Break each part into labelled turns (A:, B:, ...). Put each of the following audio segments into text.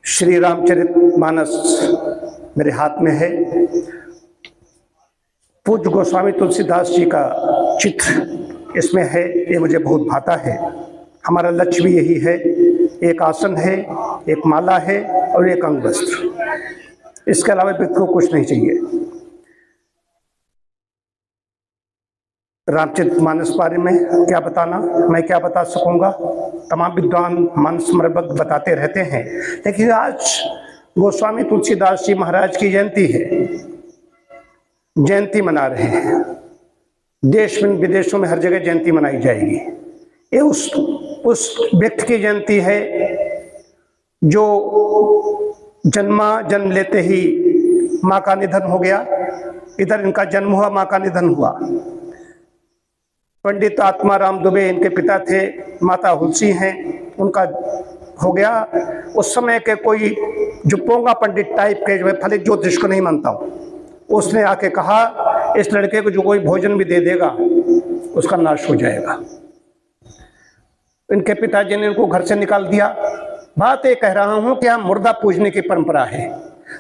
A: श्री रामचरितमानस मेरे हाथ में है। पूज्य गोस्वामी तुलसीदास जी का चित्र इसमें है। ये मुझे बहुत भाता है। हमारा लक्ष्य भी यही है। एक आसन है, एक माला है और एक अंग वस्त्र। इसके अलावा व्यक्ति को कुछ नहीं चाहिए। रामचरितमानस बारे में क्या बताना, मैं क्या बता सकूंगा। तमाम विद्वान मन समर्पक बताते रहते हैं, लेकिन आज गोस्वामी तुलसीदास जी महाराज की जयंती है। जयंती मना रहे हैं। देश में विदेशों में हर जगह जयंती मनाई जाएगी। ये उस व्यक्ति की जयंती है जो जन्म लेते ही माँ का निधन हो गया। इधर इनका जन्म हुआ, माँ का निधन हुआ। पंडित आत्माराम दुबे इनके पिता थे, माता हुलसी हैं, उनका हो गया। उस समय के कोई जो पोंगा पंडित टाइप के, जो फलित ज्योतिष को नहीं मानता हूँ, उसने आके कहा इस लड़के को जो कोई भोजन भी दे देगा उसका नाश हो जाएगा। इनके पिताजी ने इनको घर से निकाल दिया। बात ये कह रहा हूँ कि हम मुर्दा पूजने की परंपरा है।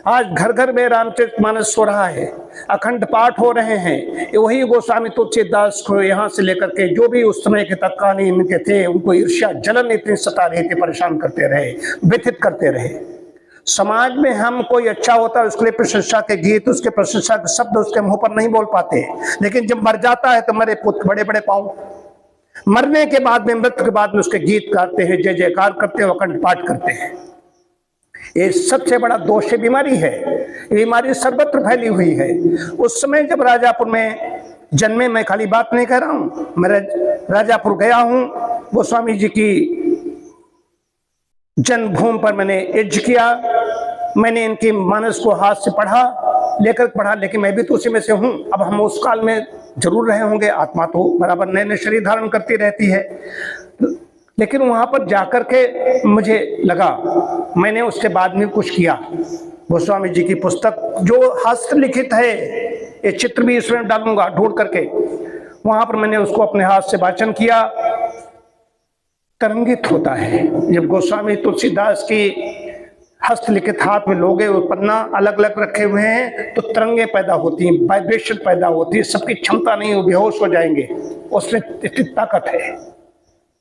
A: आज घर घर में रामचरितमानस हो रहा है, अखंड पाठ हो रहे हैं। वही गोस्वामी तुलसीदास को यहाँ से लेकर के जो भी उस समय के तत्कालीन इनके थे, उनको ईर्ष्या जलन इतनी सता रहे थे, परेशान करते रहे, व्यथित करते रहे। समाज में हम कोई अच्छा होता है उसके लिए प्रशंसा के गीत, उसके प्रशंसा के शब्द उसके मुंह पर नहीं बोल पाते, लेकिन जब मर जाता है तो मरे पुत्र बड़े बड़े पाँव। मरने के बाद में, मृत्यु के बाद में उसके गीत गाते हैं, जय जयकार करते हैं, अखंड पाठ करते हैं। ये सबसे बड़ा दोष है, बीमारी है। ये बीमारी सर्वत्र फैली हुई है। उस समय जब राजापुर में जन्मे, मैं खाली बात नहीं कह रहा हूँ, मैं राजापुर गया हूँ। गोस्वामी जी की जन्मभूमि पर मैंने यज्ञ किया। मैंने इनकी मानस को हाथ से लेकर पढ़ा, लेकिन मैं भी तो उसी में से हूँ। अब हम उस काल में जरूर रहे होंगे। आत्मा तो बराबर नए नए शरीर धारण करती रहती है, लेकिन वहां पर जाकर के मुझे लगा, मैंने उसके बाद में कुछ किया। गोस्वामी जी की पुस्तक जो हस्तलिखित है, ये चित्र भी इसमें डालूंगा ढूंढ करके, वहां पर मैंने उसको अपने हाथ से वाचन किया। तरंगित होता है जब गोस्वामी तुलसीदास की हस्तलिखित हाथ में लोगे, वो पन्ना अलग अलग रखे हुए हैं, तो तरंगे पैदा होती हैं, वाइब्रेशन पैदा होती है। सबकी क्षमता नहीं, वो बेहोश हो जाएंगे। उसमें इतनी ताकत है।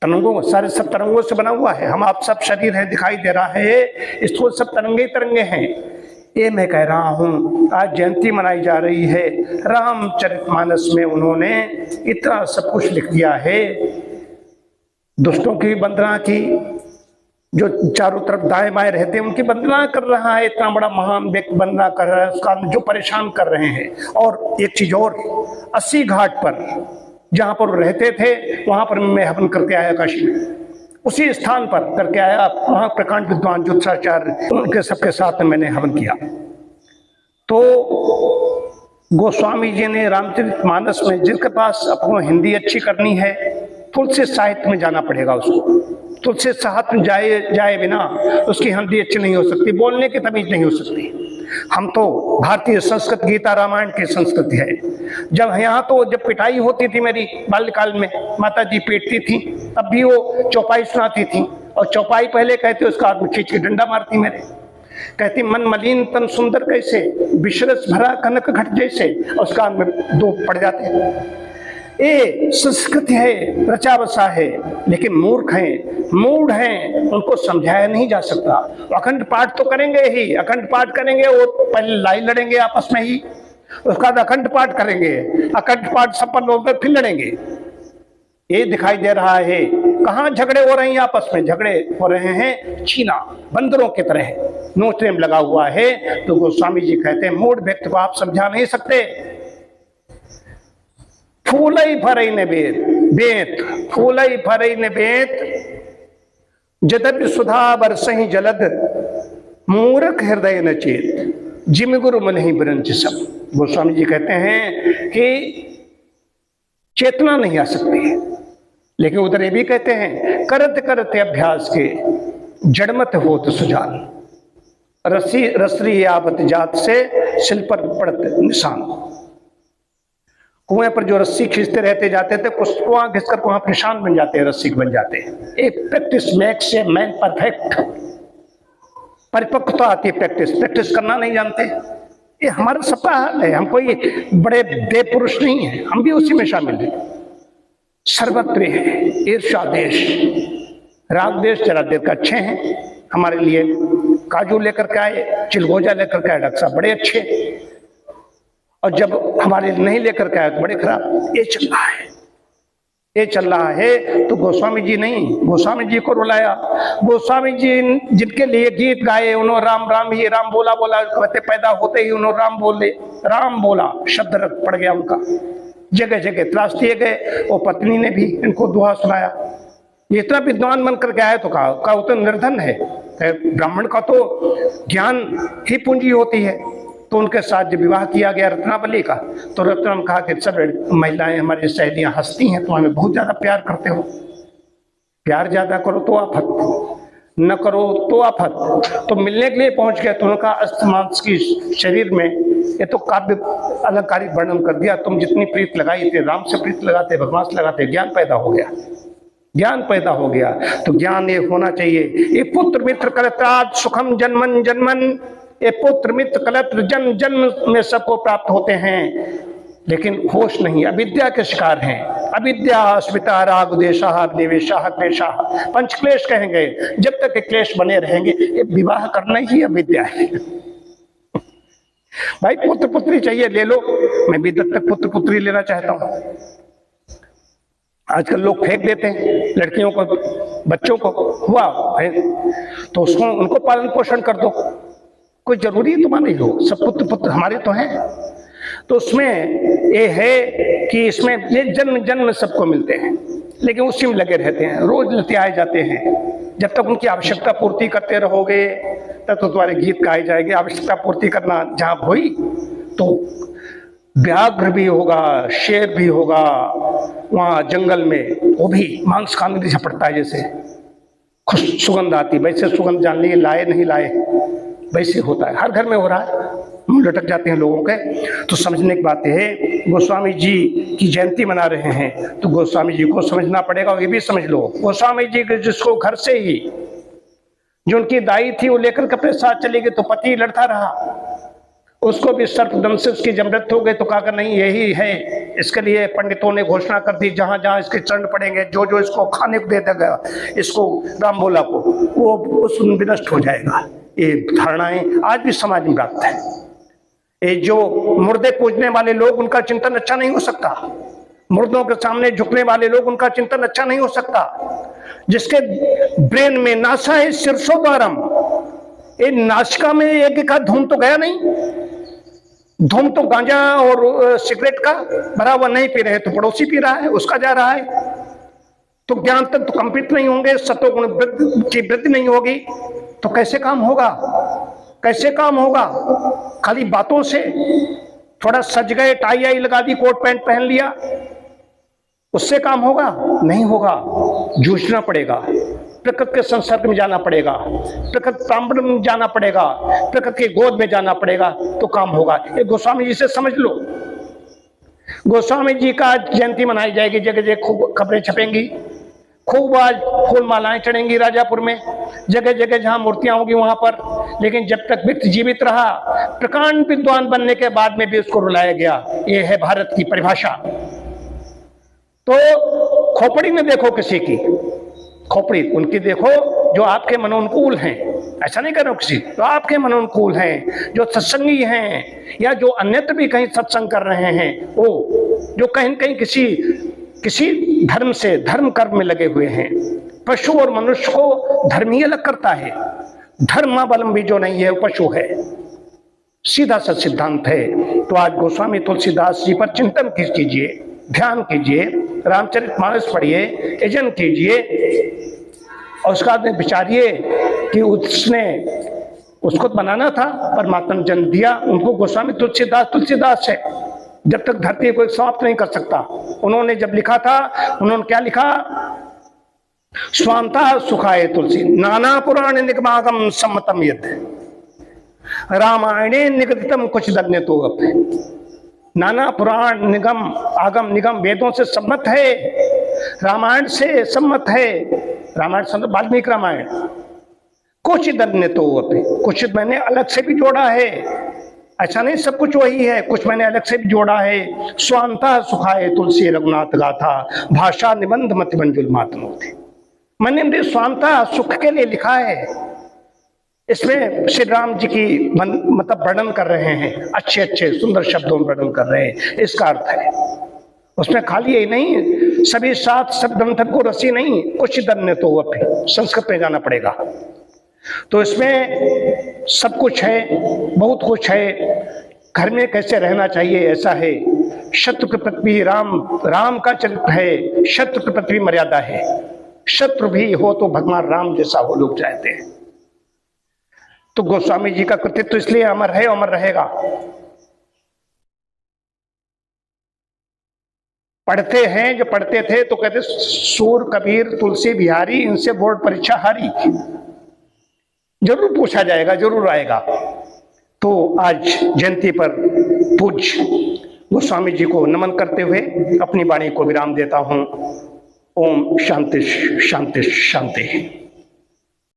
A: तरंगों, सारे सब तरंगों से बना हुआ है। हम आप सब शरीर है, दिखाई दे रहा है, इसको सब तरंगे हैं। ये मैं कह रहा हूँ, आज जयंती मनाई जा रही है। रामचरितमानस में उन्होंने इतना सब कुछ लिख दिया है। दुष्टों की वंदना की, जो चारों तरफ दाएं बाएं रहते हैं उनकी वंदना कर रहा है। इतना बड़ा महान व्यक्ति वंदना कर रहा है उसका, जो परेशान कर रहे हैं। और एक चीज और, 80 घाट पर जहां पर रहते थे, वहां पर मैं हवन करके आया काशी में। उसी स्थान पर करके आया। वहां प्रकांड विद्वान ज्योतिषाचार्य, उनके सबके साथ में मैंने हवन किया। तो गोस्वामी जी ने रामचरितमानस में, जिसके पास अपनी हिंदी अच्छी करनी है, तुलसी साहित्य में जाना पड़ेगा उसको। तुलसी साहित्य में जाए बिना उसकी हिंदी अच्छी नहीं हो सकती, बोलने की तमीज नहीं हो सकती। हम तो भारतीय संस्कृत, गीता रामायण की संस्कृति है। जब यहाँ तो जब पिटाई होती थी मेरी बाल्यकाल में, माता जी पीटती थी, तब भी वो चौपाई सुनाती थी। और चौपाई पहले कहते उसका आदमी खींच के डंडा मारती मेरे। कहती मन मलिन तन सुंदर कैसे, विश्रस भरा कनक घट जैसे, और उसका आदमी दो पड़ जाते। ये संस्कृति है, रचा बसा है, लेकिन मूर्ख हैं, मूढ़ हैं, उनको समझाया नहीं जा सकता। अखंड पाठ तो करेंगे ही, अखंड पाठ करेंगे। वो पहले लड़ाई लड़ेंगे आपस में ही, उसके बाद अखंड पाठ करेंगे, अखंड पाठ सफल होकर फिर लड़ेंगे। ये दिखाई दे रहा है। कहाँ झगड़े हो रहे हैं आपस में? झगड़े हो रहे हैं चीना बंदरों की तरह, नोचने में लगा हुआ है। तो गोस्वामी जी कहते हैं, मूढ़ व्यक्ति को आप समझा नहीं सकते। फूलई फरई ने बेत, फूलई फरई ने बेत, जदपि सुधा बरसहि जलद, मूर्ख हृदय न चेत, जिम गुरु मन ही ब्रंच सब। गोस्वामी जी कहते हैं कि चेतना नहीं आ सकती, लेकिन उधर ये भी कहते हैं, करत करते अभ्यास के जड़मत होत सुजान, रसरी आवत जात से शिल पर पड़त निशान। कुएं पर जो रस्सी खींचते रहते जाते थे, कुछ कुआं घिसकर कुआं निशान बन जाते हैं, रस्सी बन जाते हैं। एक practice makes a man perfect. परिपक्वता आती है, प्रैक्टिस करना नहीं जानते। ये हमारा सबका हाल है, हम कोई बड़े देव पुरुष नहीं है, हम भी उसी में शामिल हैं। सर्वत्र है ईर्ष्या देश, राग देश जरा देर का अच्छे हैं हमारे लिए। काजू लेकर के आए, चिलगोजा लेकर के आए डॉक्टर साहब बड़े अच्छे, और जब हमारे नहीं लेकर के आए तो बड़े खराब। ये चल रहा है, ये चल रहा है। तो गोस्वामी जी नहीं, गोस्वामी जी को रुलाया। गोस्वामी जी जिनके लिए गीत गाए, उन्होंने राम राम ही राम बोला बोला, कहते पैदा होते ही उन्होंने राम बोला, शब्द रख पड़ गया उनका, जगह जगह त्रास दिए गए। और पत्नी ने भी इनको दुआ सुनाया। ये इतना विद्वान बनकर के आए तो कहा वो तो निर्धन है, ब्राह्मण का तो ज्ञान ही पूंजी होती है। तो उनके साथ जब विवाह किया गया रत्नावली का, तो रत्ना ने कहा कि सब महिलाएं हमारी सहेलियां हंसती हैं, तो हमें बहुत ज्यादा प्यार करते हो, प्यार ज्यादा करो तो आफत, न करो तो आफत। तो मिलने के लिए पहुंच गए, तो उनका अस्तमांस की शरीर में ये तो काव्य अलंकारिक वर्णन कर दिया। तुम जितनी प्रीत लगाई थी, राम से प्रीत लगाते, भगवान से लगाते, ज्ञान पैदा हो गया, ज्ञान पैदा हो गया। तो ज्ञान ये होना चाहिए। ये पुत्र मित्र कलत्राज सुखम जन्मन जन्मन, ये पुत्र मित्र कलत्र जन्म जन्म में सबको प्राप्त होते हैं, लेकिन होश नहीं, अविद्या के शिकार हैं। अविद्या अस्मिता राग देशा निवेशा क्लेशा, पंच क्लेश कहेंगे। जब तक क्लेश बने रहेंगे, ये विवाह करना ही अविद्या है। भाई पुत्र पुत्री चाहिए ले लो, मैं भी दत्तक पुत्र पुत्री लेना चाहता हूं। आजकल लोग फेंक देते हैं लड़कियों को, बच्चों को, हुआ तो उसको उनको पालन पोषण कर दो, कोई जरूरी तुम्हारा नहीं हो, सब पुत्र पुत्र हमारे तो हैं। तो उसमें ये है कि इसमें ये जन्म जन्म सबको मिलते हैं, लेकिन उसी में लगे रहते हैं, रोज लतियाए जाते हैं। जब तक उनकी आवश्यकता पूर्ति करते रहोगे तब तो तुम्हारे गीत गाए जाएंगे। आवश्यकता पूर्ति करना जहां हुई तो व्याघ्र भी होगा, शेर भी होगा वहां जंगल में, वो भी मांस खाने की झपटता है, जैसे खुश सुगंध आती, वैसे सुगंध जान ली, लाए नहीं लाए वैसे होता है, हर घर में हो रहा है, मुंह लटक जाते हैं लोगों के। तो समझने की बात है, गोस्वामी जी की जयंती मना रहे हैं तो गोस्वामी जी को समझना पड़ेगा। और ये भी समझ लो, गोस्वामी जी के जिसको घर से ही जो उनकी दाई थी वो लेकर के अपने साथ चली गई, तो पति लड़ता रहा, उसको भी सर्पदंश से उसकी जब मृत्यु हो गई तो कहा नहीं यही है, इसके लिए पंडितों ने घोषणा कर दी जहां जहां इसके चरण पड़ेंगे, जो जो इसको खाने को दे देगा इसको राम बोला को, वो उस विनष्ट हो जाएगा। ये धारणाएं आज भी समाज में प्राप्त है। ये जो मुर्दे पूजने वाले लोग, उनका चिंतन अच्छा नहीं हो सकता। मुर्दों के सामने झुकने वाले लोग, उनका चिंतन अच्छा नहीं हो सकता। जिसके ब्रेन में नासा है शीर्षोद्वारम, ये नासिका में एक का धूम तो गया नहीं, धूम तो गांजा और सिगरेट का भरा हुआ नहीं पी रहे, तो पड़ोसी पी रहा है, उसका जा रहा है। तो ज्ञान तक तो कंपित नहीं होंगे, सत्वगुण की वृद्धि नहीं होगी, तो कैसे काम होगा, कैसे काम होगा? खाली बातों से, थोड़ा सज गए, टाई आई लगा दी, कोट पैंट पहन लिया, उससे काम होगा? नहीं होगा। जूझना पड़ेगा, प्रकृति के संसर्ग में जाना पड़ेगा, प्रकृति प्रांगण में जाना पड़ेगा, प्रकृति की गोद में जाना पड़ेगा, तो काम होगा। ये गोस्वामी जी से समझ लो। गोस्वामी जी का जयंती मनाई जाएगी, जगह जगह खूब खबरें छपेंगी, खूब आज फूल मालाएं चढ़ेंगी राजापुर में, जगह जगह जहां मूर्तियां होंगी वहां पर। लेकिन जब तक व्यक्ति जीवित रहा, प्रकांड विद्वान बनने के बाद में भी उसको रुलाया गया। ये है भारत की परिभाषा। तो खोपड़ी में देखो किसी की, खोपड़ी उनकी देखो जो आपके मनोनुकूल हैं, ऐसा नहीं कर रहा हूं किसी, तो आपके मनोनुकूल हैं, जो सत्संगी हैं, या जो अन्यत्र भी कहीं सत्संग कर रहे हैं, वो जो कहीं कहीं किसी धर्म से धर्म कर्म में लगे हुए हैं। पशु और मनुष्य को धर्म ही अलग करता है, धर्मावलंबी जो नहीं है वो पशु है, सीधा सा सिद्धांत है। तो आज गोस्वामी तुलसीदास जी पर चिंतन कीजिए, ध्यान कीजिए, रामचरितमानस पढ़िए, यजन कीजिए, और उसका विचारिए कि उसको बनाना था, परमात्मा ने जन्म दिया, उनको गोस्वामी तुलसीदास है, जब तक धरती को समाप्त नहीं कर सकता। उन्होंने जब लिखा था, उन्होंने क्या लिखा? स्वांता सुखाए तुलसी, नाना पुराण निगमागम सम्मतम यद, रामायणे निगदितम कुछ दन्य तो। नाना पुराण निगम आगम निगम वेदों से सम्मत है, रामायण से सम्मत है। रामायण वाल्मीकि रामायण, क्वचित अन्य तो अपि, कुछ मैंने अलग से भी जोड़ा है, ऐसा नहीं सब कुछ वही है, कुछ मैंने अलग से भी जोड़ा है। स्वांता सुखाए तुलसी रघुनाथ गाथा, भाषा निबंध मति मंजुल मातनो थे। मैंने स्वांता सुख के लिए लिखा है। इसमें श्री राम जी की मतलब वर्णन कर रहे हैं, अच्छे अच्छे सुंदर शब्दों में वर्णन कर रहे हैं, इसका अर्थ है। उसमें खाली यही नहीं, सभी सात शब्द अंतर को रसी नहीं, कुछ दन्य तो अपि, संस्कृत में जाना पड़ेगा। तो इसमें सब कुछ है, बहुत कुछ है। घर में कैसे रहना चाहिए ऐसा है। शत्रु के प्रति राम का चरित्र है, शत्रु के प्रति मर्यादा है। शत्रु भी हो तो भगवान राम जैसा हो, लोग चाहते हैं। तो गोस्वामी जी का कृतित्व इसलिए अमर है, अमर रहेगा। पढ़ते हैं, जो पढ़ते थे तो कहते सूर कबीर तुलसी बिहारी, इनसे बोर्ड परीक्षा हारी। जरूर पूछा जाएगा, जरूर आएगा। तो आज जयंती पर पूज्य गोस्वामी जी को नमन करते हुए अपनी वाणी को विराम देता हूं। ओम शांति शांति शांति।